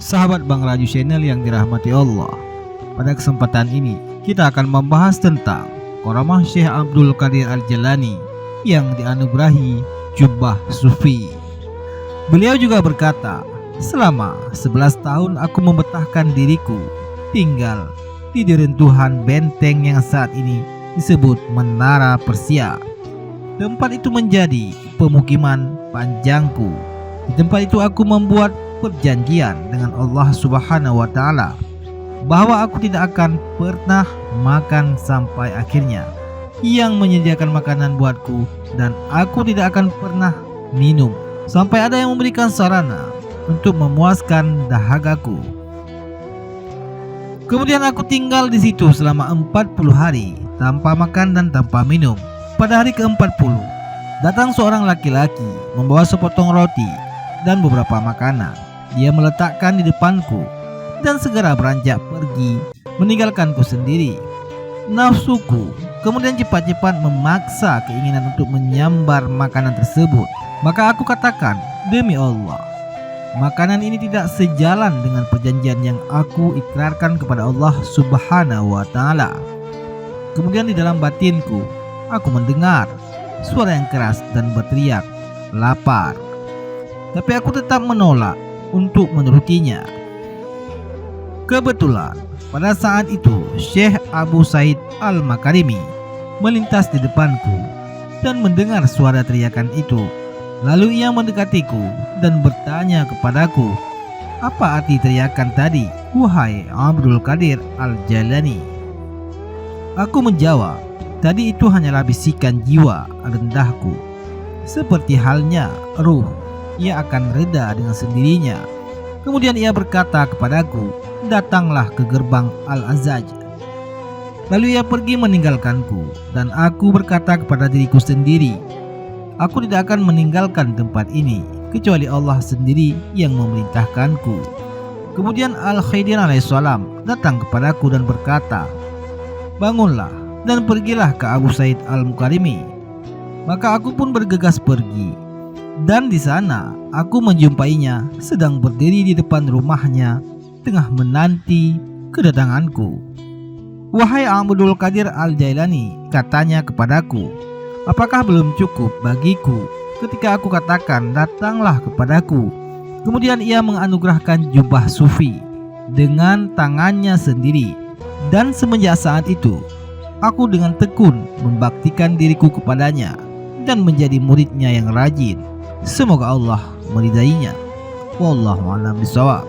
Sahabat Bang Raju Channel yang dirahmati Allah, pada kesempatan ini kita akan membahas tentang Karamah Syekh Abdul Qadir Al-Jailani yang dianugerahi jubah sufi. Beliau juga berkata, selama 11 tahun aku membetahkan diriku tinggal di reruntuhan benteng yang saat ini disebut Menara Persia. Tempat itu menjadi pemukiman panjangku. Di tempat itu aku membuat perjanjian dengan Allah Subhanahu wa Ta'ala bahwa aku tidak akan pernah makan sampai akhirnya yang menyediakan makanan buatku, dan aku tidak akan pernah minum sampai ada yang memberikan sarana untuk memuaskan dahagaku. Kemudian aku tinggal di situ selama 40 hari tanpa makan dan tanpa minum. Pada hari ke-40 datang seorang laki-laki membawa sepotong roti dan beberapa makanan. Dia meletakkan di depanku dan segera beranjak pergi meninggalkanku sendiri. Nafsuku kemudian cepat-cepat memaksa keinginan untuk menyambar makanan tersebut. Maka aku katakan, demi Allah, makanan ini tidak sejalan dengan perjanjian yang aku ikrarkan kepada Allah Subhanahu wa Ta'ala. Kemudian di dalam batinku aku mendengar suara yang keras dan berteriak, lapar. Tapi aku tetap menolak untuk menurutinya. Kebetulan pada saat itu Syekh Abu Said Al-Makarimi melintas di depanku dan mendengar suara teriakan itu. Lalu ia mendekatiku dan bertanya kepadaku, apa arti teriakan tadi, wahai Abdul Qadir Al-Jailani? Aku menjawab, tadi itu hanyalah bisikan jiwa rendahku. Seperti halnya ruh, ia akan reda dengan sendirinya. Kemudian ia berkata kepadaku, datanglah ke gerbang Al-Azaj. Lalu ia pergi meninggalkanku, dan aku berkata kepada diriku sendiri, aku tidak akan meninggalkan tempat ini kecuali Allah sendiri yang memerintahkanku. Kemudian Al-Khidir alaihissalam datang kepadaku dan berkata, bangunlah dan pergilah ke Abu Said Al-Makarimi. Maka aku pun bergegas pergi, dan di sana aku menjumpainya sedang berdiri di depan rumahnya tengah menanti kedatanganku. Wahai Abdul Qadir Al-Jailani, katanya kepadaku, apakah belum cukup bagiku ketika aku katakan datanglah kepadaku? Kemudian ia menganugerahkan jubah sufi dengan tangannya sendiri, dan semenjak saat itu aku dengan tekun membaktikan diriku kepadanya dan menjadi muridnya yang rajin. Semoga Allah meridainya. Wallahu a'lam bishawab.